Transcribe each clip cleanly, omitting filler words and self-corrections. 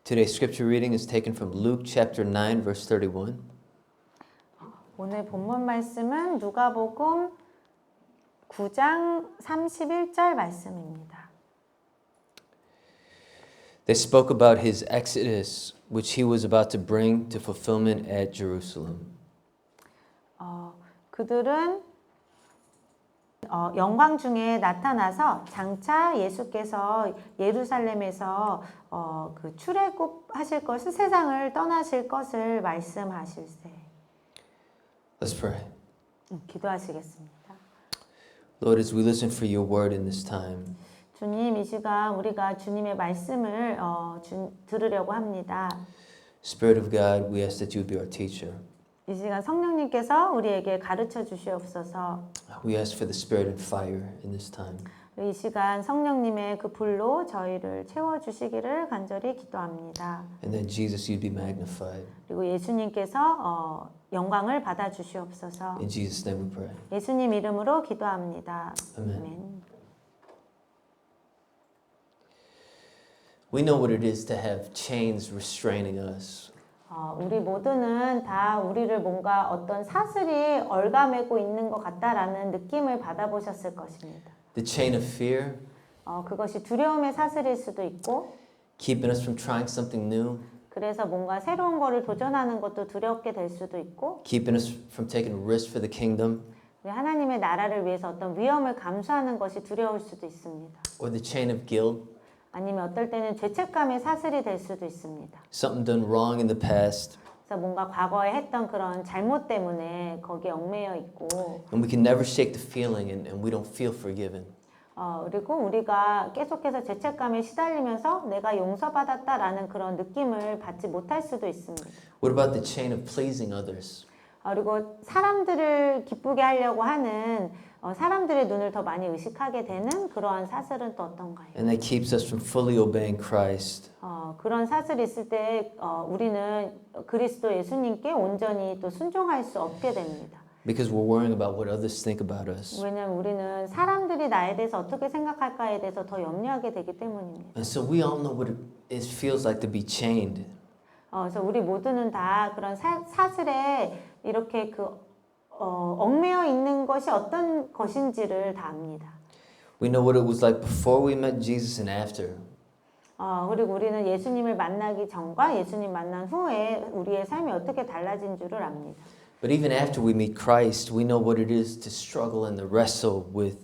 Today's scripture reading is taken from Luke chapter 9 verse 31. 오늘 본문 말씀은 누가복음 9장 31절 말씀입니다. They spoke about his exodus, which he was about to bring to fulfillment at Jerusalem. 그들은 영광 중에 나타나서 장차 예수께서 예루살렘에서 그 출애굽하실 것을 세상을 떠나실 것을 말씀하실세. Let's pray. 기도하시겠습니다. Lord, as we listen for your word in this time, 주님, 이 시간 우리가 주님의 말씀을 들으려고 합니다. Spirit of God, we ask that you would be our teacher. 이 시간 성령님께서 우리에게 가르쳐 주시옵소서. We ask for the spirit and fire in this time. 이 시간 성령님의 그 불로 저희를 채워 주시기를 간절히 기도합니다. And that Jesus, you'd be magnified. 그리고 예수님께서 영광을 받아 주시옵소서. In Jesus' name we pray. 예수님 이름으로 기도합니다. Amen. 아멘. We know what it is to have chains restraining us. 우리 모두는 다 우리를 뭔가 어떤 사슬이 얽어매고 있는 것 같다라는 느낌을 받아보셨을 것입니다. The chain of fear, 그것이 두려움의 사슬일 수도 있고 keeping us from trying something new, 그래서 뭔가 새로운 거를 도전하는 것도 두렵게 될 수도 있고 keeping us from taking risk for the kingdom, 우리 하나님의 나라를 위해서 어떤 위험을 감수하는 것이 두려울 수도 있습니다. or the chain of guilt, 아니면 어떨 때는 죄책감의 사슬이 될 수도 있습니다. something done wrong in the past, 그래서 뭔가 과거에 했던 그런 잘못 때문에 거기에 얽매여 있고 and we can never shake the feeling and we don't feel forgiven. 그리고 우리가 계속해서 죄책감에 시달리면서 내가 용서받았다라는 그런 느낌을 받지 못할 수도 있습니다. What about the chain of pleasing others? 그리고 사람들을 기쁘게 하려고 하는 사람들의 눈을 더 많이 의식하게 되는 그러한 사슬은 또 어떤가요? And that keeps us from fully obeying Christ. 그런 사슬이 있을 때 우리는 그리스도 예수님께 온전히 또 순종할 수 없게 됩니다. Because we're worrying about what others think about us. 왜냐하면 우리는 사람들이 나에 대해서 어떻게 생각할까에 대해서 더 염려하게 되기 때문입니다. And so we all know what it feels like to be chained. 그래서 우리 모두는 다 그런 사슬에 이렇게 얽매여 있는 것이 어떤 것인지를 다 압니다. We know what it was like before we met Jesus and after. 그리고 우리는 예수님을 만나기 전과 예수님 만난 후에 우리의 삶이 어떻게 달라진 줄을 압니다. But even after we meet Christ, we know what it is to struggle and to wrestle with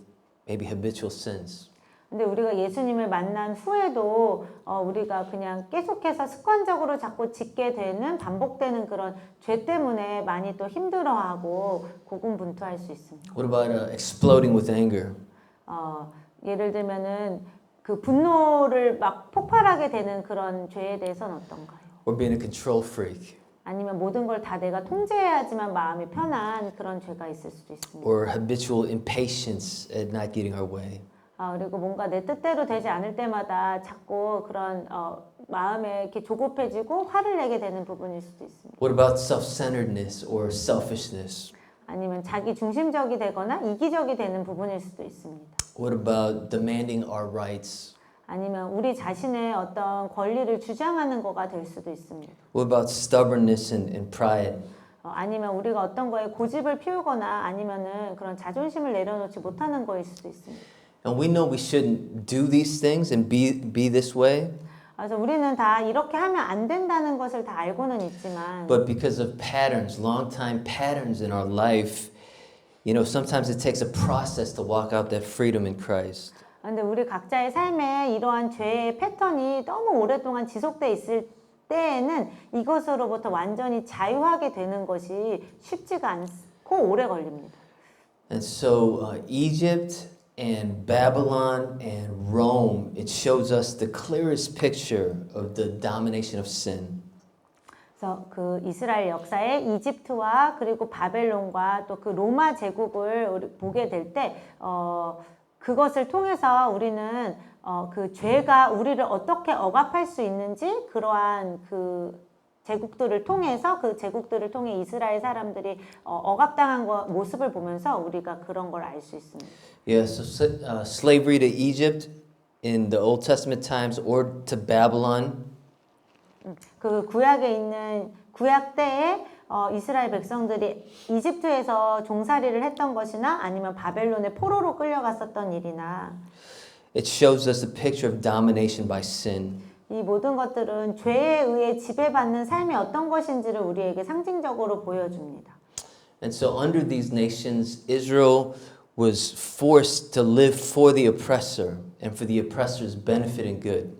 maybe habitual sins. 근데 우리가 예수님을 만난 후에도 우리가 그냥 계속해서 습관적으로 자꾸 짓게 되는 반복되는 그런 죄 때문에 많이 또 힘들어하고 고군분투할 수 있습니다. What about exploding with anger? 예를 들면은 그 분노를 막 폭발하게 되는 그런 죄에 대해서는 어떤가요? Or being a control freak? 아니면 모든 걸 다 내가 통제해야지만 마음이 편한 그런 죄가 있을 수도 있습니다. Or habitual impatience at not getting our way? 그리고 뭔가 내 뜻대로 되지 않을 때마다 자꾸 그런 마음에 이렇게 조급해지고 화를 내게 되는 부분일 수도 있습니다. What about self-centeredness or selfishness? 아니면 자기 중심적이 되거나 이기적이 되는 부분일 수도 있습니다. What about demanding our rights? 아니면 우리 자신의 어떤 권리를 주장하는 거가 될 수도 있습니다. What about stubbornness and pride? 아니면 우리가 어떤 거에 고집을 피우거나 아니면은 그런 자존심을 내려놓지 못하는 거일 수도 있습니다. And we know we shouldn't do these things and be this way. 그래서 우리는 다 이렇게 하면 안 된다는 것을 다 알고는 있지만 But because of patterns, long-time patterns in our life, sometimes it takes a process to walk out that freedom in Christ. 근데 우리 각자의 삶에 이러한 죄의 패턴이 너무 오랫동안 지속돼 있을 때에는 이것으로부터 완전히 자유하게 되는 것이 쉽지가 않고 오래 걸립니다. And so Egypt and Babylon and Rome, it shows us the clearest picture of the domination of sin. 그래서 그 이스라엘 역사의 이집트와 그리고 바벨론과 또 그 로마 제국을 보게 될 때 그것을 통해서 우리는 그 죄가 우리를 어떻게 억압할 수 있는지 그러한 그 제국들을 통해서 그 제국들을 통해 이스라엘 사람들이 억압당한 모습을 보면서 우리가 그런 걸 알 수 있습니다. Yeah, so slavery to Egypt in the Old Testament times or to Babylon 그 구약에 있는 구약 때에 이스라엘 백성들이 이집트에서 종살이를 했던 것이나 아니면 바벨론의 포로로 끌려갔었던 일이나 it shows us a picture of domination by sin. 이 모든 것들은 죄에 의해 지배받는 삶이 어떤 것인지를 우리에게 상징적으로 보여줍니다. And so, under these nations, Israel was forced to live for the oppressor and for the oppressor's benefit and good.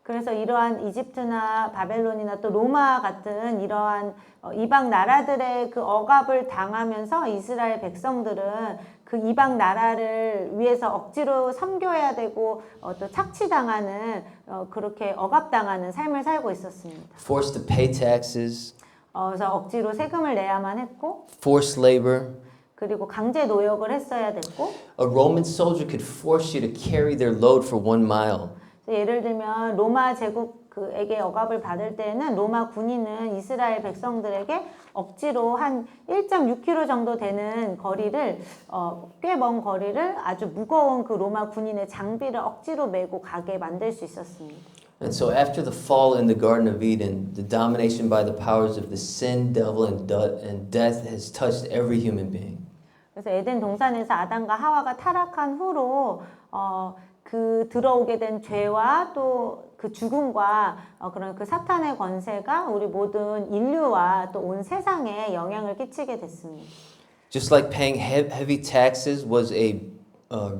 그래서 이러한 이집트나 바벨론이나 또 로마 같은 이러한 이방 나라들의 그 억압을 당하면서 이스라엘 백성들은 그 이방 나라를 위해서 억지로 섬겨야 되고 또 착취당하는 그렇게 억압당하는 삶을 살고 있었습니다. Forced to pay taxes, 그래서 억지로 세금을 내야만 했고 forced labor. 그리고 강제 노역을 했어야 됐고 A Roman soldier could force you to carry their load for 1 mile. 예를 들면 로마 제국에게 억압을 받을 때에는 로마 군인은 이스라엘 백성들에게 억지로 한 1.6km 정도 되는 거리를 꽤 먼 거리를 아주 무거운 그 로마 군인의 장비를 억지로 메고 가게 만들 수 있었습니다. And so after the fall in the Garden of Eden, the domination by the powers of the sin, devil, and death has touched every human being. 그래서 에덴 동산에서 아담과 하와가 타락한 후로 그 들어오게 된 죄와 또 그 죽음과 그런 그 사탄의 권세가 우리 모든 인류와 또 온 세상에 영향을 끼치게 됐습니다. Just like paying heavy taxes was a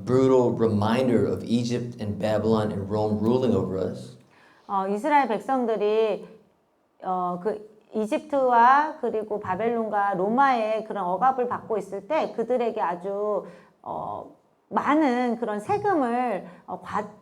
brutal reminder of Egypt and Babylon and Rome ruling over us. 이스라엘 백성들이 그 이집트와 그리고 바벨론과 로마의 그런 억압을 받고 있을 때 그들에게 아주 많은 그런 세금을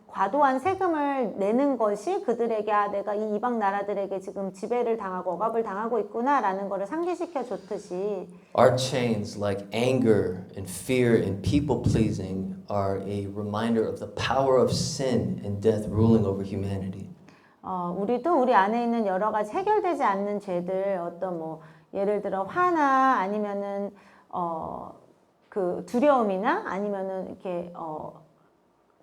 과도한 세금을 내는 것이 그들에게 내가 이 이방 나라들에게 지금 지배를 당하고 억압을 당하고 있구나라는 것을 상기시켜 줬듯이 Our chains like anger and fear and people pleasing are a reminder of the power of sin and death ruling over humanity. 우리도 우리 안에 있는 여러 가지 해결되지 않는 죄들 어떤 뭐 예를 들어 화나 아니면은 그 두려움이나 아니면은 이렇게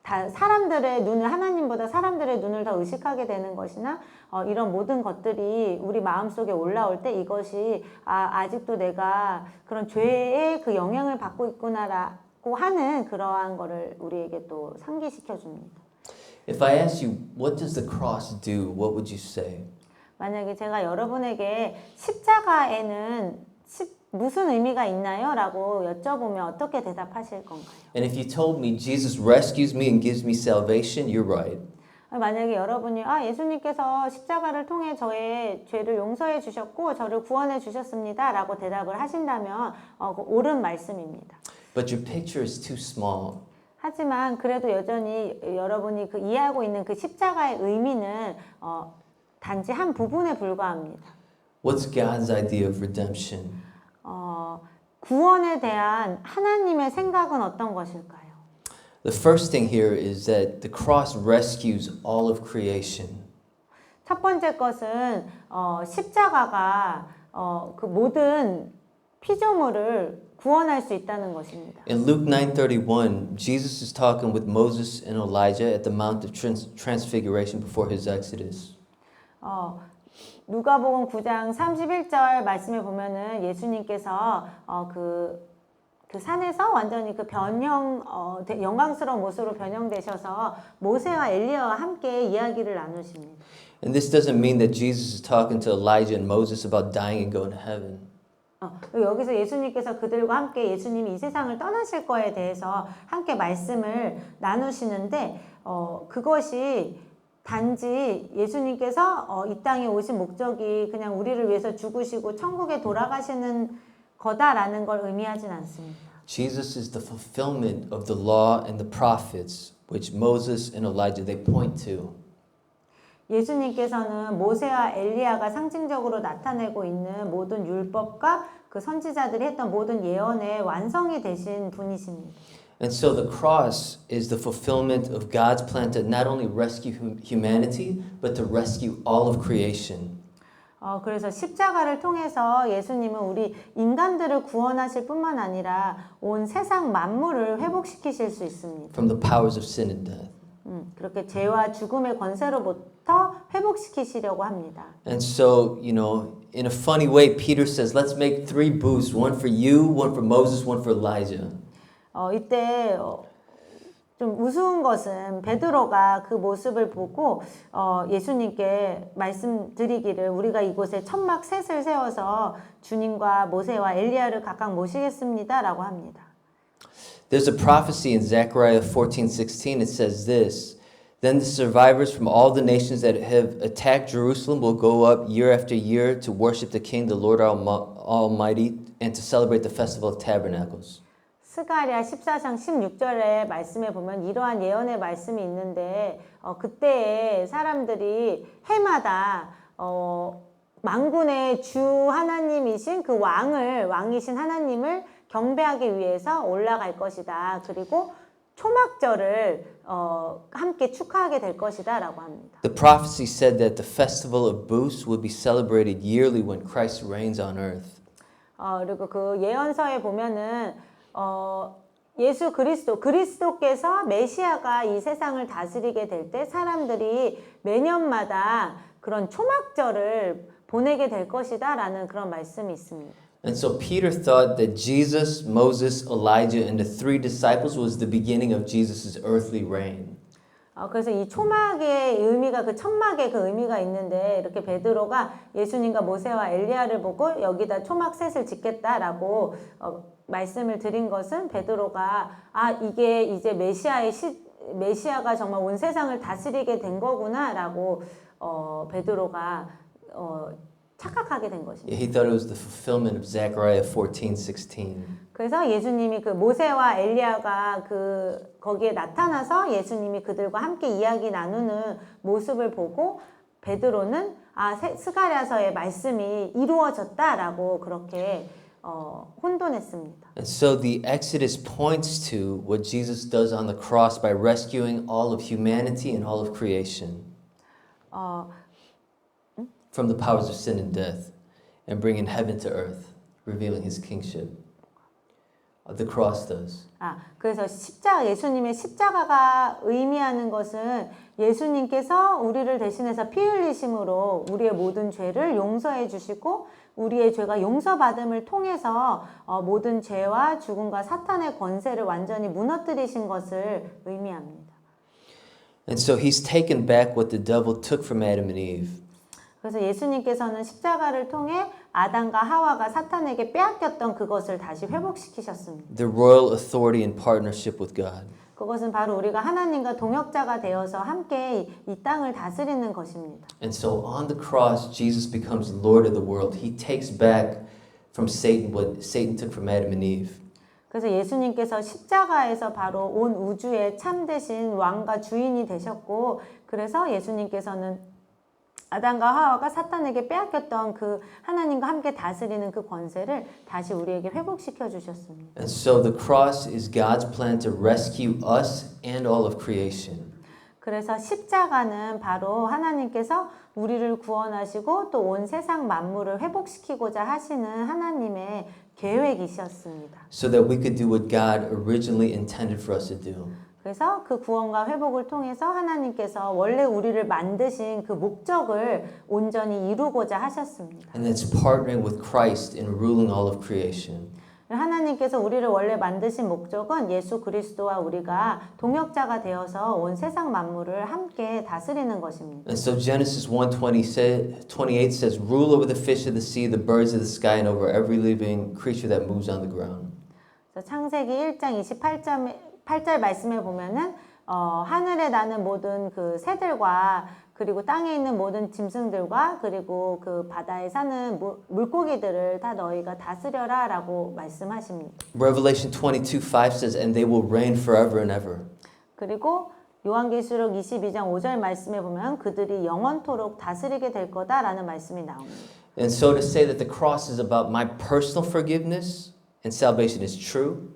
다 사람들의 눈을 하나님보다 사람들의 눈을 더 의식하게 되는 것이나 이런 모든 것들이 우리 마음속에 올라올 때 이것이 아직도 내가 그런 죄의 그 영향을 받고 있구나라고 하는 그러한 거를 우리에게 또 상기시켜 줍니다. If I ask you, what does the cross do? What would you say? 만약에 제가 여러분에게 십자가에는 무슨 의미가 있나요? 라고 여쭤보면 어떻게 대답하실 건가요? And if you told me Jesus rescues me and gives me salvation, you're right. 만약에 여러분이 예수님께서 십자가를 통해 저의 죄를 용서해 주셨고 저를 구원해 주셨습니다 라고 대답을 하신다면 그 옳은 말씀입니다. But your picture is too small. 하지만 그래도 여전히 여러분이 그 이해하고 있는 그 십자가의 의미는 단지 한 부분에 불과합니다. What's God's idea of redemption? 구원에 대한 하나님의 생각은 어떤 것일까요? The first thing here is that the cross rescues all of creation. 첫 번째 것은 십자가가 그 모든 피조물을 구원할 수 있다는 것입니다. In Luke 9:31, Jesus is talking with Moses and Elijah at the Mount of Transfiguration before his exodus. 누가복음 9장 31절 말씀에 보면은 예수님께서 그 산에서 완전히 그 영광스러운 모습으로 변형되셔서 모세와 엘리야와 함께 이야기를 나누십니다. And this doesn't mean that Jesus is talking to Elijah and Moses about dying and going to heaven. 여기서 예수님께서 그들과 함께 예수님이 이 세상을 떠나실 거에 대해서 함께 말씀을 나누시는데 그것이 단지 예수님께서 이 땅에 오신 목적이 그냥 우리를 위해서 죽으시고 천국에 돌아가시는 거다라는 걸 의미하진 않습니다. Jesus is the fulfillment of the law and the prophets, which Moses and Elijah they point to. 예수님께서는 모세와 엘리야가 상징적으로 나타내고 있는 모든 율법과 그 선지자들이 했던 모든 예언의 완성이 되신 분이십니다. And so the cross is the fulfillment of God's plan to not only rescue humanity, but to rescue all of creation. 그래서 십자가를 통해서 예수님은 우리 인간들을 구원하실 뿐만 아니라 온 세상 만물을 회복시키실 수 있습니다. From the powers of sin and death. 그렇게 죄와 죽음의 권세로부터 때부터 회복시키시려고 합니다. And so, in a funny way, Peter says, let's make 3 booths, one for you, one for Moses, one for Elijah. 이때 좀 우스운 것은 베드로가 그 모습을 보고 예수님께 말씀드리기를 우리가 이곳에 천막 셋을 세워서 주님과 모세와 엘리야를 각각 모시겠습니다라고 합니다. There's a prophecy in Zechariah 14:16. It says this, Then the survivors from all the nations that have attacked Jerusalem will go up year after year to worship the King, the Lord Almighty, and to celebrate the Festival of Tabernacles. 스가랴 14장 16절의 말씀에 보면 이러한 예언의 말씀이 있는데 그때에 사람들이 해마다 만군의 주 하나님이신 그 왕이신 하나님을 경배하기 위해서 올라갈 것이다. 그리고 초막절을 함께 축하하게 될 것이다 라고 합니다. The prophecy said that the Festival of Booths would be celebrated yearly when Christ reigns on earth. 그리고 그 예언서에 보면은 예수 그리스도께서 메시아가 이 세상을 다스리게 될 때 사람들이 매년마다 그런 초막절을 보내게 될 것이다 라는 그런 말씀이 있습니다. And so Peter thought that Jesus, Moses, Elijah, and the 3 disciples was the beginning of Jesus' earthly reign. 그래서 이 초막의 의미가 그 천막의 그 의미가 있는데 이렇게 베드로가 예수님과 모세와 엘리야를 보고 여기다 초막 셋을 짓겠다라고 말씀을 드린 것은 베드로가 이게 이제 메시아가 정말 온 세상을 다스리게 된 거구나라고 베드로가 착각하게 된 것입니다. He thought it was the fulfillment of Zechariah 14:16. 그래서 예수님이 그 모세와 엘리야가 거기에 나타나서 예수님이 그들과 함께 이야기 나누는 모습을 보고 베드로는 스가랴서의 말씀이 이루어졌다라고 그렇게 혼돈했습니다. And so the Exodus points to what Jesus does on the cross by rescuing all of humanity and all of creation from the powers of sin and death and bringing heaven to earth, revealing his kingship. The cross does. 그래서 예수님의 십자가가 의미하는 것은 예수님께서 우리를 대신해서 피 흘리심으로 우리의 모든 죄를 용서해 주시고 우리의 죄가 용서받음을 통해서 모든 죄와 죽음과 사탄의 권세를 완전히 무너뜨리신 것을 의미합니다. And so he's taken back what the devil took from Adam and Eve. 그래서 예수님께서는 십자가를 통해 아담과 하와가 사탄에게 빼앗겼던 그것을 다시 회복시키셨습니다. The royal authority in partnership with God. 그것은 바로 우리가 하나님과 동역자가 되어서 함께 이 땅을 다스리는 것입니다. And so on the cross, Jesus becomes Lord of the world. He takes back from Satan what Satan took from Adam and Eve. 그래서 예수님께서 십자가에서 바로 온 우주의 참되신 왕과 주인이 되셨고, 그래서 예수님께서는 아담과 하와가 사탄에게 빼앗겼던 그 하나님과 함께 다스리는 그 권세를 다시 우리에게 회복시켜 주셨습니다. And so the cross is God's plan to rescue us and all of creation. 그래서 십자가는 바로 하나님께서 우리를 구원하시고 또 온 세상 만물을 회복시키고자 하시는 하나님의 계획이셨습니다. So that we could do what God originally intended for us to do. 그래서 그 구원과 회복을 통해서 하나님께서 원래 우리를 만드신 그 목적을 온전히 이루고자 하셨습니다. And that's partnering with Christ in ruling all of creation. 하나님께서 우리를 원래 만드신 목적은 예수 그리스도와 우리가 동역자가 되어서 온 세상 만물을 함께 다스리는 것입니다. And so Genesis 1:28 says, "Rule over the fish of the sea, the birds of the sky, and over every living creature that moves on the ground." 그래서 창세기 1장 28절 말씀에 보면은 하늘에 나는 모든 그 새들과 그리고 땅에 있는 모든 짐승들과 그리고 그 바다에 사는 물고기들을 다 너희가 다스려라라고 말씀하십니다. Revelation 22:5 says, "And they will reign forever and ever." 그리고 요한계시록 22장 5절 말씀에 보면 그들이 영원토록 다스리게 될 거다라는 말씀이 나옵니다. And so to say that the cross is about my personal forgiveness and salvation is true.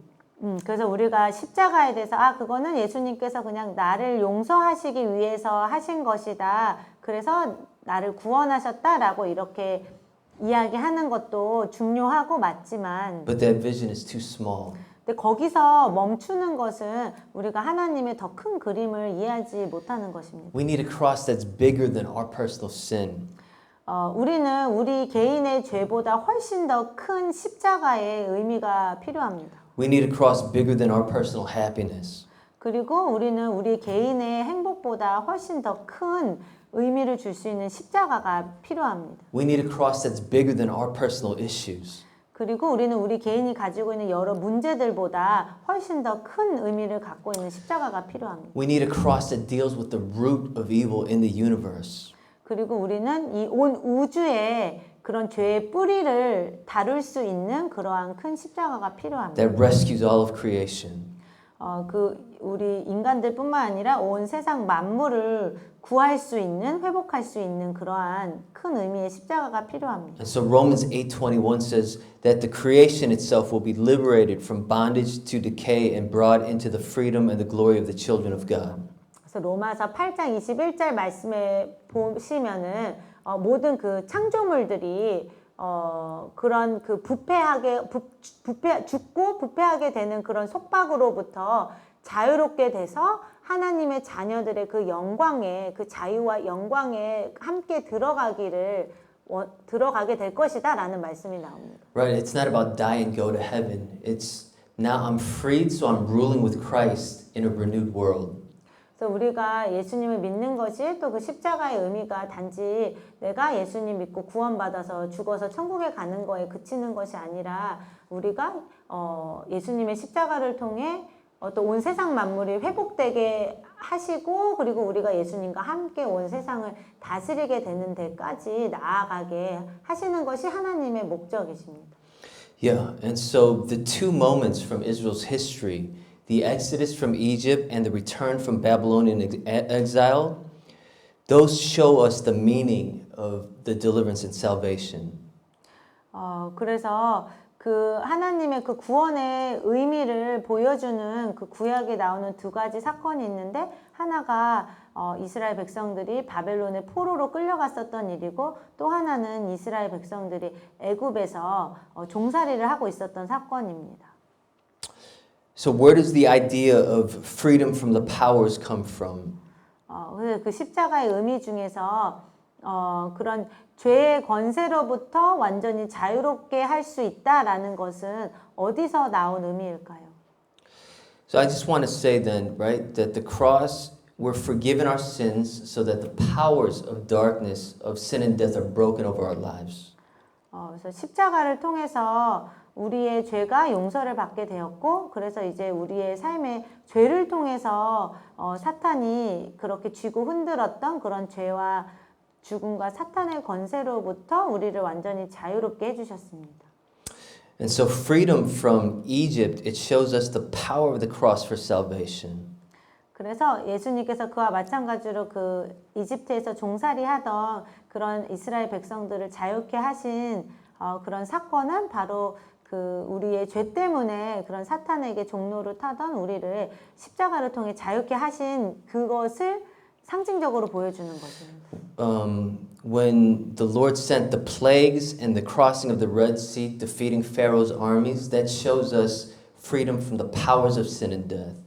그래서 우리가 십자가에 대해서 그거는 예수님께서 그냥 나를 용서하시기 위해서 하신 것이다. 그래서 나를 구원하셨다라고 이렇게 이야기하는 것도 중요하고 맞지만 But that vision is too small. 근데 거기서 멈추는 것은 우리가 하나님의 더 큰 그림을 이해하지 못하는 것입니다. We need a cross that's bigger than our personal sin. 우리는 우리 개인의 죄보다 훨씬 더 큰 십자가의 의미가 필요합니다. We need a cross bigger than our personal happiness. 그리고 우리는 우리 개인의 행복보다 훨씬 더 큰 의미를 줄 수 있는 십자가가 필요합니다. We need a cross that's bigger than our personal issues. 그리고 우리는 우리 개인이 가지고 있는 여러 문제들보다 훨씬 더 큰 의미를 갖고 있는 십자가가 필요합니다. We need a cross that deals with the root of evil in the universe. 그리고 우리는 이 온 우주의 그런 죄의 뿌리를 다룰 수 있는 그러한 큰 십자가가 필요합니다. That rescues all of creation. 우리 인간들뿐만 아니라 온 세상 만물을 구할 수 있는, 회복할 수 있는 그러한 큰 의미의 십자가가 필요합니다. And so Romans 8:21 says that the creation itself will be liberated from bondage to decay and brought into the freedom and the glory of the children of God. 그래서 로마서 8장 21절 말씀에 보시면은 모든 그 창조물들이 그런 그 죽고 부패하게 되는 그런 속박으로부터 자유롭게 돼서 하나님의 자녀들의 그 영광에 그 자유와 영광에 함께 들어가게 될 것이다라는 말씀이 나옵니다. Right? It's not about die and go to heaven. It's now I'm freed, so I'm ruling with Christ in a renewed world. 그래서 우리가 예수님을 믿는 것이 또 그 십자가의 의미가 단지 내가 예수님 믿고 구원받아서 죽어서 천국에 가는 거에 그치는 것이 아니라 우리가 예수님의 십자가를 통해 또 온 세상 만물이 회복되게 하시고 그리고 우리가 예수님과 함께 온 세상을 다스리게 되는 데까지 나아가게 하시는 것이 하나님의 목적이십니다. Yeah, and so the two moments from Israel's history, the Exodus from Egypt and the return from Babylonian exile, those show us the meaning of the deliverance and salvation. 그래서 그 하나님의 그 구원의 의미를 보여주는 그 구약에 나오는 두 가지 사건이 있는데 하나가 이스라엘 백성들이 바벨론의 포로로 끌려갔었던 일이고 또 하나는 이스라엘 백성들이 애굽에서 종살이를 하고 있었던 사건입니다. So where does the idea of freedom from the powers come from? 그래서 그 십자가의 의미 중에서 그런 죄의 권세로부터 완전히 자유롭게 할 수 있다라는 것은 어디서 나온 의미일까요? So I just want to say then, right, that the cross, we're forgiven our sins so that the powers of darkness, of sin and death are broken over our lives. 그래서 십자가를 통해서 우리의 죄가 용서를 받게 되었고 그래서 이제 우리의 삶의 죄를 통해서 사탄이 그렇게 쥐고 흔들었던 그런 죄와 죽음과 사탄의 권세로부터 우리를 완전히 자유롭게 해주셨습니다. And so freedom from Egypt, it shows us the power of the cross for salvation. 그래서 예수님께서 그와 마찬가지로 그 이집트에서 종살이하던 그런 이스라엘 백성들을 자유케 하신 그런 사건은 바로 그 우리의 죄 때문에 그런 사탄에게 종로를 타던 우리를 십자가를 통해 자유케 하신 그것을 상징적으로 보여주는 것입니다. When the Lord sent the plagues and the crossing of the Red Sea, defeating Pharaoh's armies, that shows us freedom from the powers of sin and death.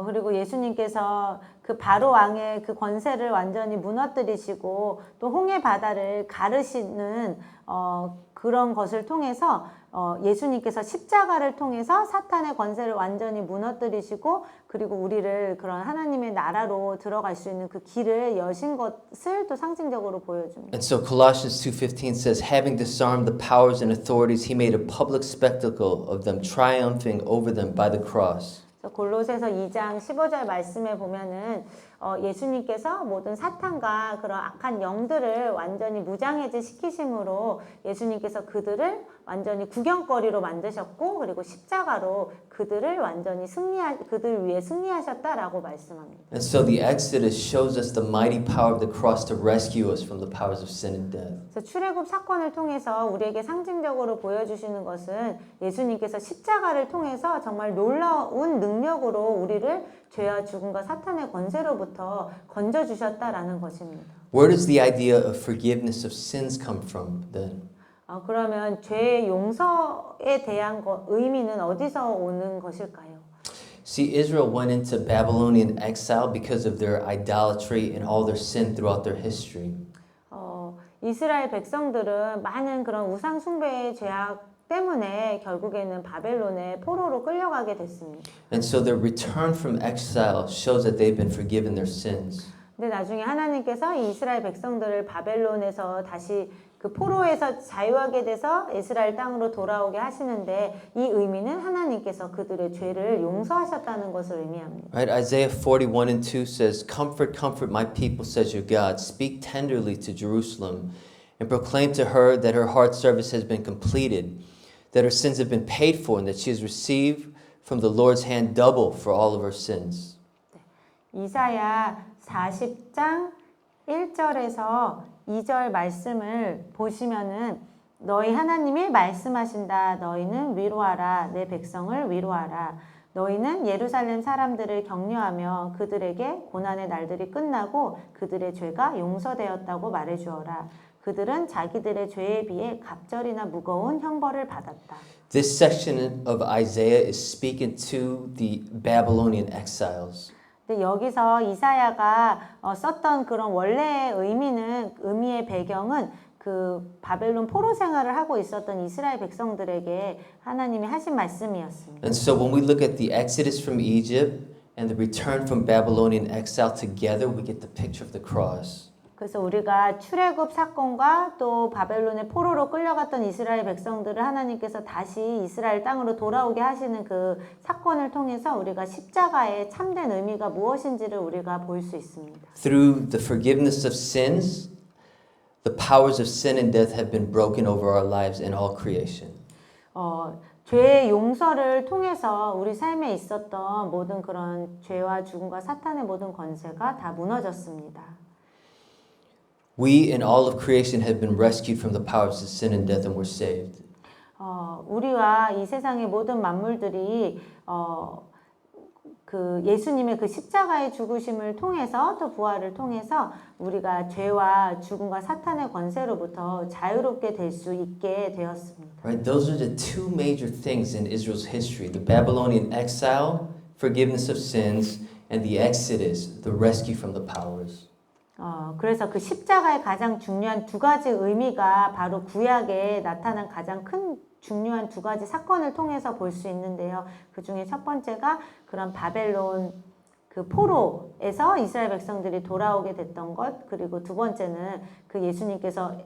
그리고 예수님께서 그 바로 왕의 그 권세를 완전히 무너뜨리시고 또 홍해 바다를 가르시는 그런 것을 통해서 예수님께서 십자가를 통해서 사탄의 권세를 완전히 무너뜨리시고 그리고 우리를 그런 하나님의 나라로 들어갈 수 있는 그 길을 여신 것을 또 상징적으로 보여줍니다. And so Colossians 2:15 says, having disarmed the powers and authorities, he made a public spectacle of them, triumphing over them by the cross. 골로새서 2장 15절 말씀에 보면은 예수님께서 모든 사탄과 그런 악한 영들을 완전히 무장해제 시키심으로 예수님께서 그들을 완전히 구경거리로 만드셨고 그리고 십자가로 그들을 완전히 그들 위해 승리하셨다라고 말씀합니다. And so the Exodus shows us the mighty power of the cross to rescue us from the powers of sin and death. 그래서 출애굽 사건을 통해서 우리에게 상징적으로 보여주시는 것은 예수님께서 십자가를 통해서 정말 놀라운 능력으로 우리를 죄와 죽음과 사탄의 권세로부터 건져주셨다라는 것입니다. Where does the idea of forgiveness of sins come from then? 그러면 죄 용서에 대한 의미는 어디서 오는 것일까요? See, Israel went into Babylonian exile because of their idolatry and all their sin throughout their history. 이스라엘 백성들은 많은 그런 우상 숭배의 죄악 때문에 결국에는 바벨론의 포로로 끌려가게 됐습니다. And so their return from exile shows that they've been forgiven their sins. 근데 나중에 하나님께서 이 이스라엘 백성들을 바벨론에서 다시 그 포로에서 자유하게 돼서 이스라엘 땅으로 돌아오게 하시는데 이 의미는 하나님께서 그들의 죄를 용서하셨다는 것을 의미합니다. Right? Isaiah 41 and 2 says, Comfort, comfort my people, says your God. Speak tenderly to Jerusalem and proclaim to her that her heart service has been completed, that her sins have been paid for, and that she has received from the Lord's hand double for all of her sins. 이사야 40장 1절에서 2절 말씀을 보시면은 너희 하나님이 말씀하신다. 너희는 위로하라. 내 백성을 위로하라. 너희는 예루살렘 사람들을 격려하며 그들에게 고난의 날들이 끝나고 그들의 죄가 용서되었다고 말해주어라. 그들은 자기들의 죄에 비해 갑절이나 무거운 형벌을 받았다. This section of Isaiah is speaking to the Babylonian exiles. 근데 여기서 이사야가 썼던 그런 원래의 의미의 배경은 그 바벨론 포로 생활을 하고 있었던 이스라엘 백성들에게 하나님이 하신 말씀이었습니다. And so when we look at the exodus from Egypt and the return from Babylonian exile together, we get the picture of the cross. 그래서 우리가 출애굽 사건과 또 바벨론의 포로로 끌려갔던 이스라엘 백성들을 하나님께서 다시 이스라엘 땅으로 돌아오게 하시는 그 사건을 통해서 우리가 십자가의 참된 의미가 무엇인지를 우리가 볼 수 있습니다. Through the forgiveness of sins, the powers of sin and death have been broken over our lives and all creation. 죄의 용서를 통해서 우리 삶에 있었던 모든 그런 죄와 죽음과 사탄의 모든 권세가 다 무너졌습니다. We and all of creation have been rescued from the powers of sin and death and we're saved. 우리와 이 세상의 모든 만물들이 그 예수님의 그 십자가의 죽으심을 통해서 또 부활을 통해서 우리가 죄와 죽음과 사탄의 권세로부터 자유롭게 될 수 있게 되었습니다. Right? Those are the two major things in Israel's history: the Babylonian exile, forgiveness of sins, and the Exodus, the rescue from the powers. 그래서 그 십자가의 가장 중요한 두 가지 의미가 바로 구약에 나타난 가장 큰 중요한 두 가지 사건을 통해서 볼 수 있는데요. 그 중에 첫 번째가 그런 바벨론 그 포로에서 이스라엘 백성들이 돌아오게 됐던 것, 그리고 두 번째는 그 예수님께서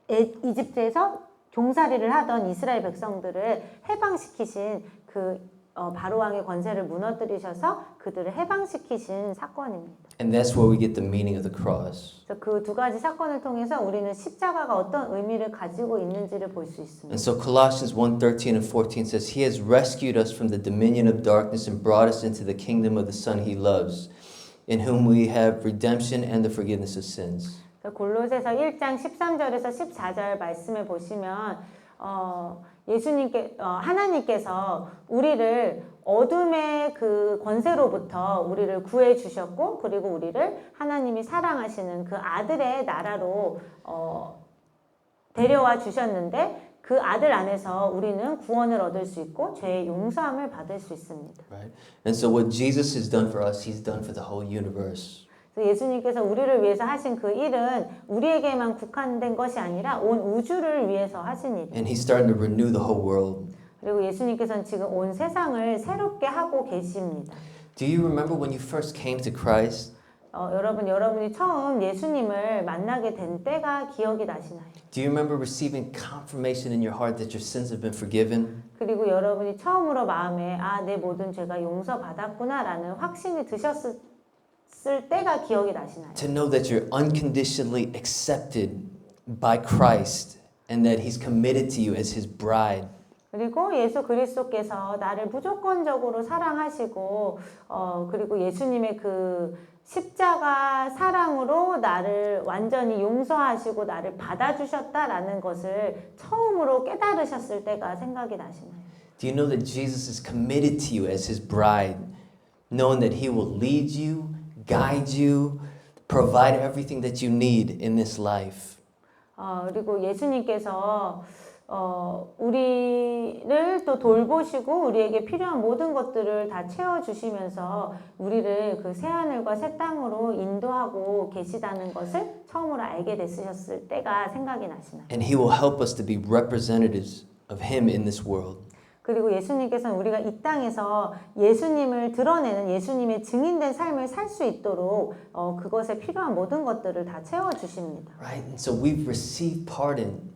이집트에서 종살이를 하던 이스라엘 백성들을 해방시키신 그 바로 왕의 권세를 무너뜨리셔서 그들을 해방시키신 사건입니다. And that's where we get the meaning of the cross. 그 두 가지 사건을 통해서 우리는 십자가가 어떤 의미를 가지고 있는지를 볼 수 있습니다. And so Colossians 1:13 and 14 says, He has rescued us from the dominion of darkness and brought us into the kingdom of the Son He loves, in whom we have redemption and the forgiveness of sins. 골로새서 1장 13절에서 14절 말씀에 보시면 하나님께서 우리를 어둠의 그 권세로부터 우리를 구해 주셨고, 그리고 우리를 하나님이 사랑하시는 그 아들의 나라로 데려와 주셨는데, 그 아들 안에서 우리는 구원을 얻을 수 있고 죄의 용서함을 받을 수 있습니다. Right? And so what Jesus has done for us, He's done for the whole universe. 예수님께서 우리를 위해서 하신 그 일은 우리에게만 국한된 것이 아니라 온 우주를 위해서 하신 일입니다. And He's starting to renew the whole world. 그리고 예수님께서는 지금 온 세상을 새롭게 하고 계십니다. Do you remember when you first came to Christ? 여러분이 처음 예수님을 만나게 된 때가 기억이 나시나요? Do you remember receiving confirmation in your heart that your sins have been forgiven? 그리고 여러분이 처음으로 마음에 내 모든 죄가 용서받았구나라는 확신이 드셨을 때가 기억이 나시나요? To know that you're unconditionally accepted by Christ and that He's committed to you as His bride. 그리고 예수 그리스도께서 나를 무조건적으로 사랑하시고 그리고 예수님의 그 십자가 사랑으로 나를 완전히 용서하시고 나를 받아주셨다라는 것을 처음으로 깨달으셨을 때가 생각이 나시나요? Do you know that Jesus is committed to you as His bride, knowing that He will lead you, guide you, provide everything that you need in this life? 그리고 예수님께서 또 돌보시고 우리에게 필요한 모든 것들을 다 채워주시면서 우리를 그 새하늘과 새 땅으로 인도하고 계시다는 것을 처음으로 알게 됐으셨을 때가 생각이 나시나요? And He will help us to be representatives of Him in this world. 그리고 예수님께서는 우리가 이 땅에서 예수님을 드러내는 예수님의 증인된 삶을 살 수 있도록 그것에 필요한 모든 것들을 다 채워주십니다. Right? And so we've received pardon.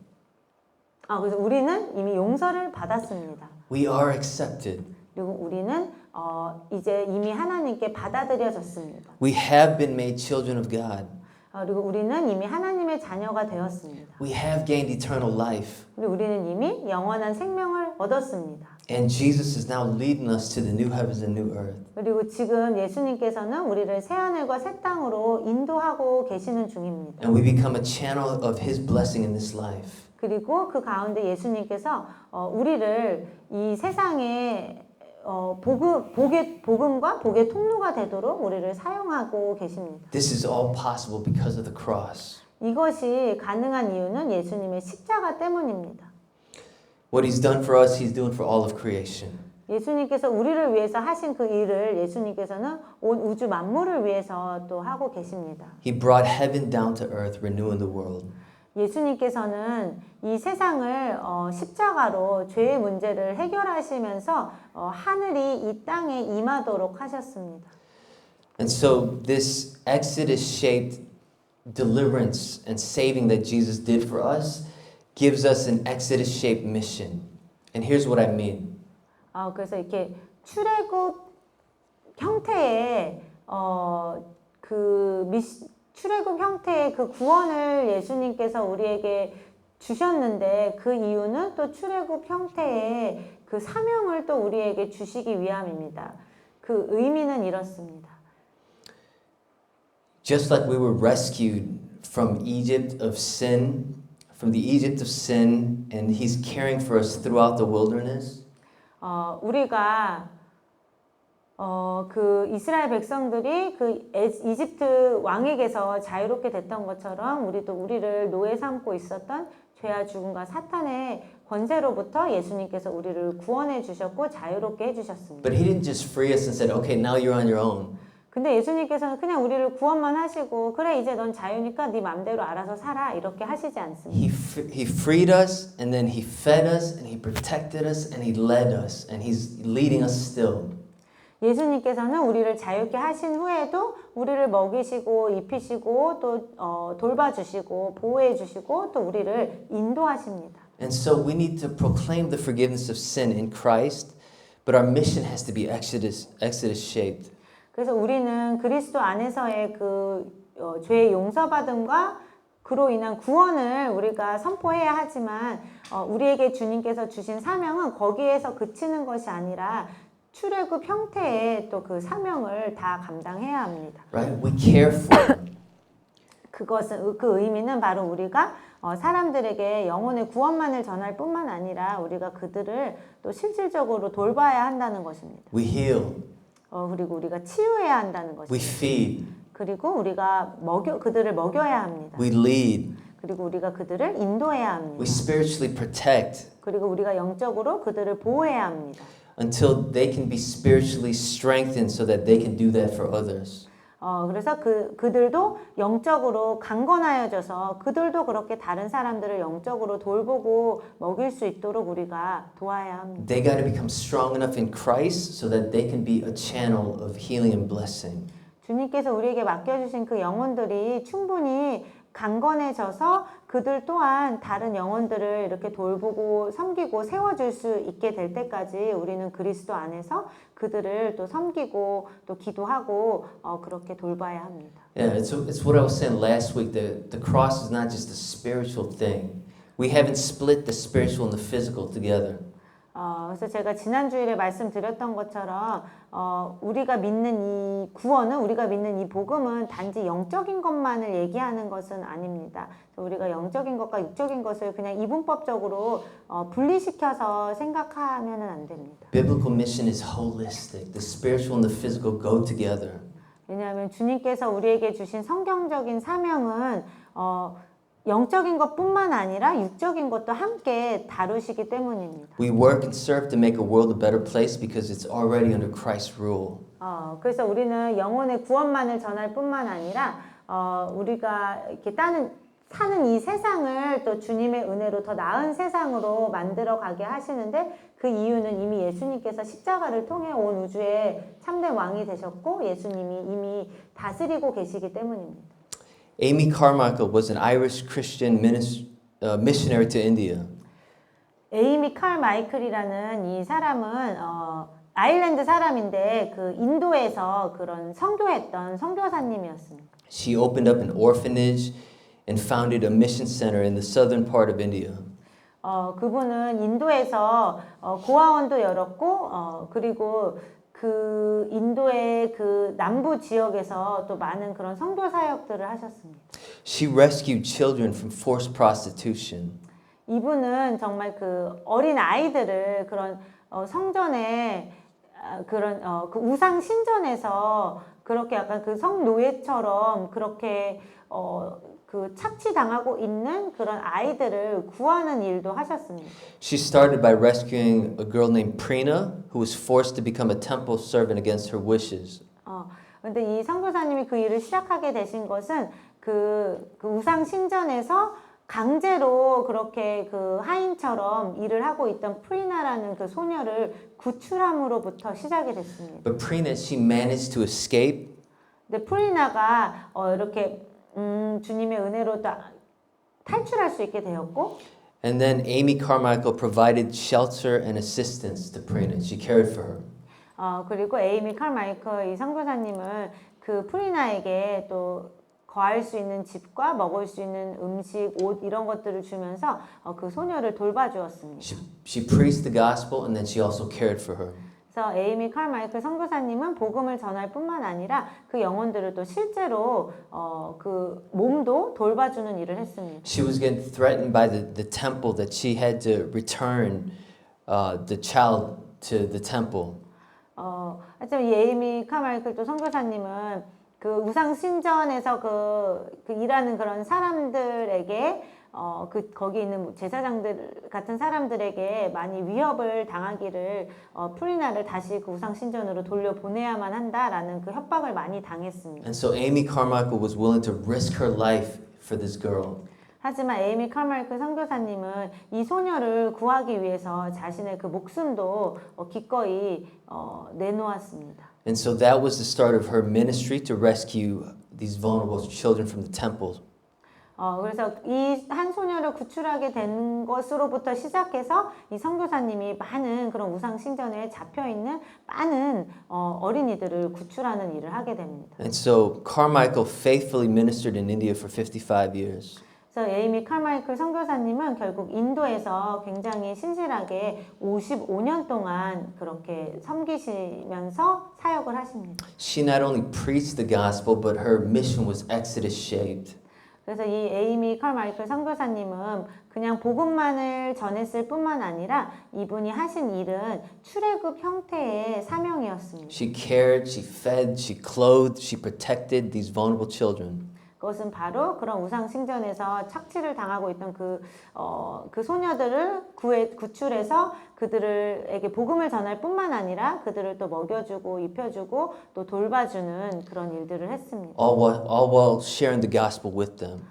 그래서 우리는 이미 용서를 받았습니다. We are accepted. 그리고 우리는 이제 이미 하나님께 받아들여졌습니다. We have been made children of God. 그리고 우리는 이미 하나님의 자녀가 되었습니다. We have gained eternal life. 그리고 우리는 이미 영원한 생명을 얻었습니다. And Jesus is now leading us to the new heavens and new earth. 그리고 지금 예수님께서는 우리를 새하늘과 새 땅으로 인도하고 계시는 중입니다. And we become a channel of His blessing in this life. 그리고 그 가운데 예수님께서 우리를 이 세상에 복음과 복의 통로가 되도록 우리를 사용하고 계십니다. This is all possible because of the cross. 이것이 가능한 이유는 예수님의 십자가 때문입니다. What He's done for us, He's doing for all of creation. 예수님께서 우리를 위해서 하신 그 일을 예수님께서는 온 우주 만물을 위해서 또 하고 계십니다. He brought heaven down to earth, renewing the world. 예수님께서는 이 세상을 십자가로 죄의 문제를 해결하시면서 하늘이 이 땅에 임하도록 하셨습니다. And so this Exodus-shaped deliverance and saving that Jesus did for us gives us an Exodus-shaped mission. And here's what I mean. 그래서 이렇게 출애굽 형태의 출애굽 형태의 그 구원을 예수님께서 우리에게 주셨는데 그 이유는 또 출애굽 형태의 그 사명을 또 우리에게 주시기 위함입니다. 그 의미는 이렇습니다. Just like we were rescued from Egypt of sin, from the Egypt of sin, and He's caring for us throughout the wilderness. 우리가 그 이스라엘 백성들이 그 이집트 왕에게서 자유롭게 됐던 것처럼 우리도 우리를 노예 삼고 있었던 죄와 죽음과 사탄의 권세로부터 예수님께서 우리를 구원해 주셨고 자유롭게 해 주셨습니다. But He didn't just free us and said, okay, now you're on your own. 근데 예수님께서는 그냥 우리를 구원만 하시고 그래 이제 넌 자유니까 네 맘대로 알아서 살아 이렇게 하시지 않습니다. He freed us and then He fed us and He protected us and He led us and He's leading us still. 예수님께서는 우리를 자유케 하신 후에도 우리를 먹이시고 입히시고 또 돌봐주시고 보호해주시고 또 우리를 인도하십니다. And so we need to proclaim the forgiveness of sin in Christ, but our mission has to be Exodus-shaped. 그래서 우리는 그리스도 안에서의 그 죄의 용서받음과 그로 인한 구원을 우리가 선포해야 하지만 우리에게 주님께서 주신 사명은 거기에서 그치는 것이 아니라 출애굽 형태의 또 그 사명을 다 감당해야 합니다. Right? We care for. 그것은 그 의미는 바로 우리가 사람들에게 영혼의 구원만을 전할 뿐만 아니라 우리가 그들을 또 실질적으로 돌봐야 한다는 것입니다. We heal. 그리고 우리가 치유해야 한다는 We 것입니다. feed. 그리고 우리가 그들을 먹여야 합니다. We lead. 그리고 우리가 그들을 인도해야 We 합니다. spiritually protect 그리고 우리가 영적으로 그들을 보호해야 합니다. until they can be spiritually strengthened so that they can do that for others. 그래서 그들도 영적으로 강건하여져서 그들도 그렇게 다른 사람들을 영적으로 돌보고 먹일 수 있도록 우리가 도와야 합니다. They got to become strong enough in Christ so that they can be a channel of healing and blessing. 주님께서 우리에게 맡겨주신 그 영혼들이 충분히 강건해져서 그들 또한 다른 영혼들을 이렇게 돌보고 섬기고 세워줄 수 있게 될 때까지 우리는 그리스도 안에서 그들을 또 섬기고 또 기도하고 그렇게 돌봐야 합니다. Yeah, it's what I was saying last week. The cross is not just a spiritual thing. We haven't split the spiritual and the physical together. 그래서 제가 지난주일에 말씀드렸던 것처럼 우리가 믿는 이 구원은 우리가 믿는 이 복음은 단지 영적인 것만을 얘기하는 것은 아닙니다. 우리가 영적인 것과 육적인 것을 그냥 이분법적으로 분리시켜서 생각하면은 안 됩니다. Biblical mission is holistic. The spiritual and the physical go together. 왜냐하면 주님께서 우리에게 주신 성경적인 사명은 영적인 것뿐만 아니라 육적인 것도 함께 다루시기 때문입니다. We work and serve to make a world a better place because it's already under Christ's rule. 그래서 우리는 영혼의 구원만을 전할 뿐만 아니라 우리가 이렇게 사는 이 세상을 또 주님의 은혜로 더 나은 세상으로 만들어 가게 하시는데 그 이유는 이미 예수님께서 십자가를 통해 온 우주의 참된 왕이 되셨고 예수님이 이미 다스리고 계시기 때문입니다. Amy Carmichael was an Irish Christian missionary to India. 에이미 칼 마이클이라는 이 사람은 아일랜드 사람인데 그 인도에서 그런 선교했던 선교사님이었습니다. She opened up an orphanage and founded a mission center in the southern part of India. 그분은 인도에서 고아원도 열었고 그리고 그 인도의 그 남부 지역에서 또 많은 그런 선교 사역들을 하셨습니다. She rescued children from forced prostitution. 이분은 정말 그 어린 아이들을 그런 성전에 그런 그 우상 신전에서 그렇게 약간 그 성노예처럼 그렇게 그 착취당하고 있는 그런 아이들을 구하는 일도 하셨습니다. She started by rescuing a girl named Prina who was forced to become a temple servant against her wishes. 근데 이 선교사님이 그 일을 시작하게 되신 것은 그 우상 신전에서 강제로 그렇게 그 하인처럼 일을 하고 있던 프리나라는 그 소녀를 구출함으로부터 시작이 됐습니다. But Prina, she managed to escape. 근데 프리나가 이렇게 주님의 은혜로 탈출할 수 있게 되었고, And then Amy Carmichael provided shelter and assistance to Prina. She cared for her. 그리고 에이미 칼마이클 이 선교사님은 그 프리나에게 또 거할 수 있는 집과 먹을 수 있는 음식, 옷 이런 것들을 주면서 그 소녀를 돌봐주었습니다. She preached the gospel and then she also cared for her. 그래서 에이미 칼마이클 선교사님은 복음을 전할 뿐만 아니라 그 영혼들을 또 실제로 그 몸도 돌봐주는 일을 했습니다. She was getting threatened by the temple that she had to return the child to the temple. 하여튼 이 에이미 칼마이클 또 선교사님은 그 우상 신전에서 그 일하는 그런 사람들에게 거기 있는 제사장들 같은 사람들에게 많이 위협을 당하기를 프리나를 다시 그 우상 신전으로 돌려보내야만 한다라는 그 협박을 많이 당했습니다. And so Amy Carmichael was willing to risk her life for this girl. 하지만 에이미 칼마이클 선교사님은 이 소녀를 구하기 위해서 자신의 그 목숨도 기꺼이 내놓았습니다. And so that was the start of her ministry to rescue these vulnerable children from the temple. 그래서 이 한 소녀를 구출하게 된 것으로부터 시작해서 이 선교사님이 많은 그런 우상 신전에 잡혀 있는 많은 어린이들을 구출하는 일을 하게 됩니다. And so Carmichael faithfully ministered in India for 55 years. 그래서 에이미 칼마이클 선교사님은 결국 인도에서 굉장히 신실하게 55년 동안 그렇게 섬기시면서 사역을 하십니다. She not only preached the gospel, but her mission was Exodus shaped. 그래서 이 에이미 칼마이클 선교사님은 그냥 복음만을 전했을 뿐만 아니라 이분이 하신 일은 출애굽 형태의 사명이었습니다. She cared, she fed, she clothed, she protected these vulnerable children. 그것은 바로 그런 우상 신전에서 착취를 당하고 있던 그 소녀들을 구출해서 그들에게 복음을 전할 뿐만 아니라 그들을 또 먹여주고 입혀주고 또 돌봐주는 그런 일들을 했습니다. All while sharing the gospel with them.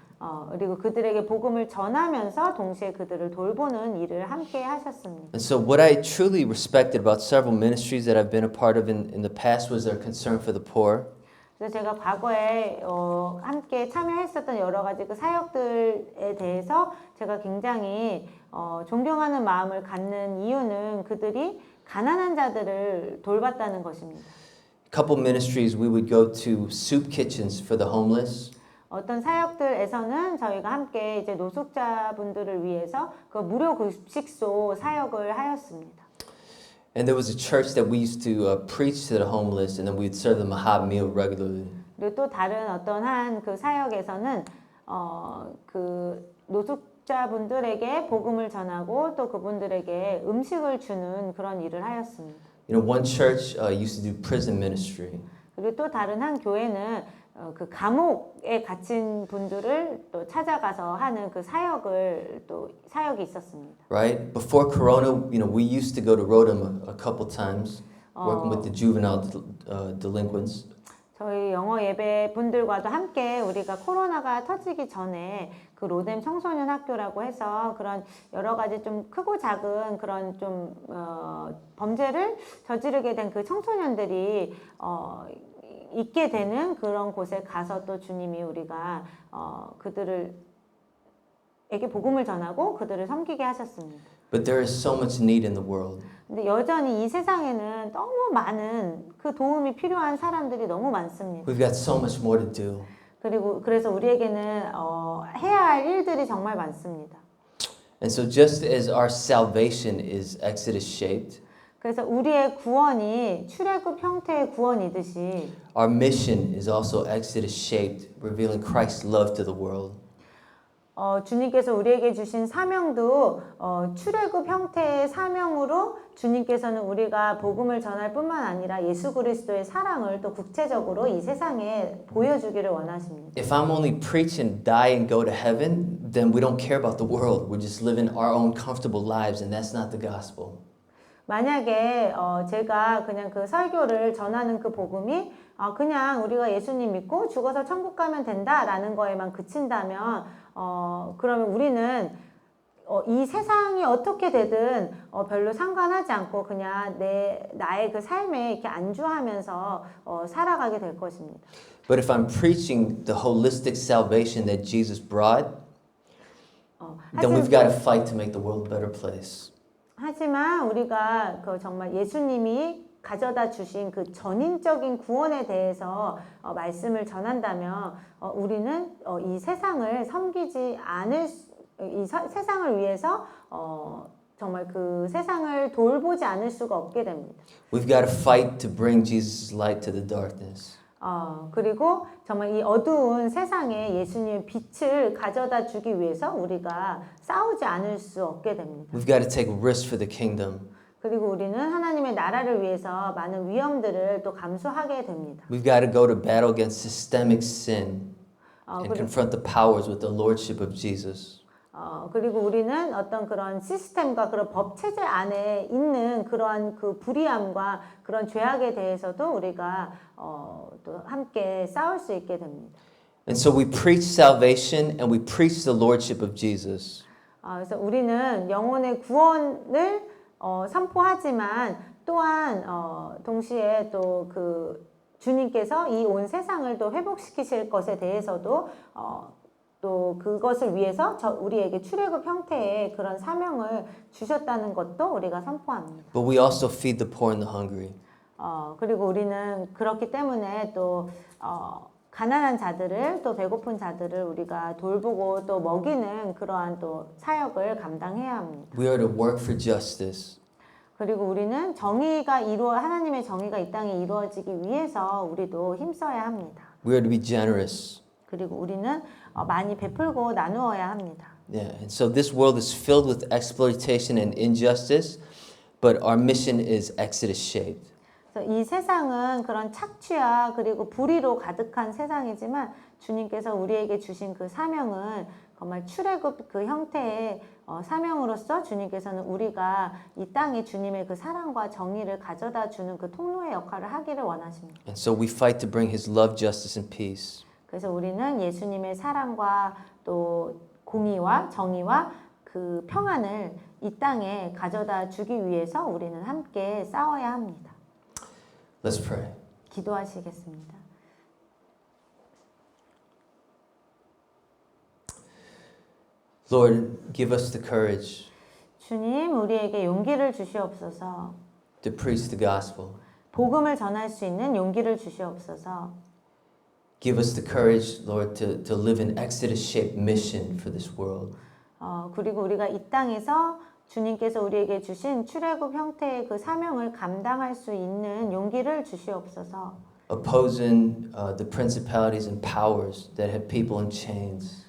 그리고 그들에게 복음을 전하면서 동시에 그들을 돌보는 일을 함께 하셨습니다. And so what I truly respected about several ministries that I've been a part of in the past was their concern for the poor. 그래서 제가 과거에 함께 참여했었던 여러 가지 그 사역들에 대해서 제가 굉장히 존경하는 마음을 갖는 이유는 그들이 가난한 자들을 돌봤다는 것입니다. A couple ministries we would go to soup kitchens for the homeless. 어떤 사역들에서는 저희가 함께 이제 노숙자분들을 위해서 그 무료 급식소 사역을 하였습니다. And there was a church that we used to preach to the homeless, and then we'd serve them a hot meal regularly. 그리고 또 다른 어떤 한 그 사역에서는 그 노숙자분들에게 복음을 전하고 또 그분들에게 음식을 주는 그런 일을 하였습니다. You know, one church used to do prison ministry. 그리고 또 다른 한 교회는 그 감옥에 갇힌 분들을 또 찾아가서 하는 그 사역이 있었습니다. Right? Before Corona, we used to go to Rodham a couple times, working with the juvenile delinquents. 저희 영어 예배 분들과도 함께 우리가 코로나가 터지기 전에 그 로뎀 청소년 학교라고 해서 그런 여러 가지 좀 크고 작은 그런 좀 범죄를 저지르게 된 그 청소년들이 있게 되는 그런 곳에 가서 또 주님이 우리가 그들에게 복음을 전하고 그들을 섬기게 하셨습니다. But there is so much need in the world. 근데 여전히 이 세상에는 너무 많은 그 도움이 필요한 사람들이 너무 많습니다. We've got so much more to do. 그래서 우리에게는 해야 할 일들이 정말 많습니다. And so just as our salvation is Exodus shaped, 그래서 우리의 구원이 출애굽 형태의 구원이듯이 our mission is also Exodus shaped, revealing Christ's love to the world. 주님께서 우리에게 주신 사명도 출애굽 형태의 사명으로 주님께서는 우리가 복음을 전할 뿐만 아니라 예수 그리스도의 사랑을 또 구체적으로 이 세상에 보여주기를 원하십니다. If I'm only preach and die and go to heaven, then we don't care about the world. We're just living our own comfortable lives, and that's not the gospel. 만약에 제가 그냥 그 설교를 전하는 그 복음이 그냥 우리가 예수님 믿고 죽어서 천국 가면 된다라는 거에만 그친다면 그러면 우리는 이 세상이 어떻게 되든 별로 상관하지 않고 그냥 나의 그 삶에 이렇게 안주하면서 살아가게 될 것입니다. But if I'm preaching the holistic salvation that Jesus brought, then we've got to fight to make the world a better place. 하지만 우리가 그 정말 예수님이 가져다 주신 그 전인적인 구원에 대해서 말씀을 전한다면 우리는 이 세상을 섬기지 않을 세상을 위해서 정말 그 세상을 돌보지 않을 수가 없게 됩니다. We've got to fight to bring Jesus' light to the darkness. 그리고 정말 이 어두운 세상에 예수님의 빛을 가져다 주기 위해서 우리가 싸우지 않을 수 없게 됩니다. We've got to take risks for the kingdom. 그리고 우리는 하나님의 나라를 위해서 많은 위험들을 또 감수하게 됩니다. We've got to go to battle against systemic sin and confront the powers with the lordship of Jesus. 그리고 우리는 어떤 그런 시스템과 그런 법 체제 안에 있는 그러한 그 불의함과 그런 죄악에 대해서도 우리가 또 함께 싸울 수 있게 됩니다. And so we preach salvation and we preach the lordship of Jesus. 그래서 우리는 영혼의 구원을 선포하지만 또한 동시에 또 그 주님께서 이 온 세상을 또 회복시키실 것에 대해서도 또 그것을 위해서 우리에게 출애굽 형태의 그런 사명을 주셨다는 것도 우리가 선포합니다. But we also feed the poor and the hungry. 그리고 우리는 그렇기 때문에 또 가난한 자들을 또 배고픈 자들을 우리가 돌보고 또 먹이는 그러한 또 사역을 감당해야 합니다. We are to work for justice. 그리고 우리는 하나님의 정의가 이 땅에 이루어지기 위해서 우리도 힘써야 합니다. We are to be generous. 그리고 우리는 많이 베풀고 나누어야 합니다. Yeah, and so this world is filled with exploitation and injustice, but our mission is Exodus shaped. 그래서 이 세상은 그런 착취와 그리고 불의로 가득한 세상이지만 주님께서 우리에게 주신 그 사명은 정말 출애굽 그 형태의 사명으로서 주님께서는 우리가 이 땅에 주님의 그 사랑과 정의를 가져다 주는 그 통로의 역할을 하기를 원하십니다. And so we fight to bring His love, justice, and peace. 그래서 우리는 예수님의 사랑과 또 공의와 정의와 그 평안을 이 땅에 가져다 주기 위해서 우리는 함께 싸워야 합니다. Let's pray. 기도하시겠습니다. Lord, give us the courage 주님, 우리에게 용기를 주시옵소서. to preach the gospel. 복음을 전할 수 있는 용기를 주시옵소서. Give us the courage, Lord, to live an Exodus-shaped mission for this world. 그리고 우리가 이 땅에서 주님께서 우리에게 주신 출애굽 형태의 그 사명을 감당할 수 있는 용기를 주시옵소서. Opposing the principalities and powers that have people in chains.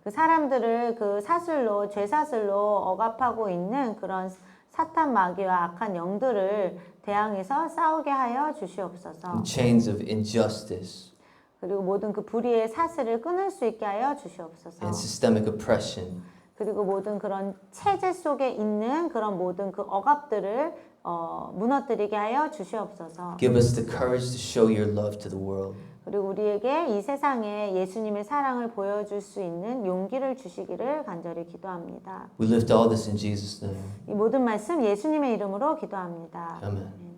그 사람들을 그 사슬로 죄사슬로 억압하고 있는 그런 사탄 마귀와 악한 영들을 대항해서 싸우게 하여 주시옵소서. Chains of injustice. 그리고 모든 그 불의의 사슬을 끊을 수 있게 하여 주시옵소서. and systemic oppression. 그리고 모든 그런 체제 속에 있는 그런 모든 그 억압들을 무너뜨리게 하여 주시옵소서. Give us the courage to show your love to the world. 그리고 우리에게 이 세상에 예수님의 사랑을 보여줄 수 있는 용기를 주시기를 간절히 기도합니다. We lift all this in Jesus' name. 이 모든 말씀 예수님의 이름으로 기도합니다. Amen.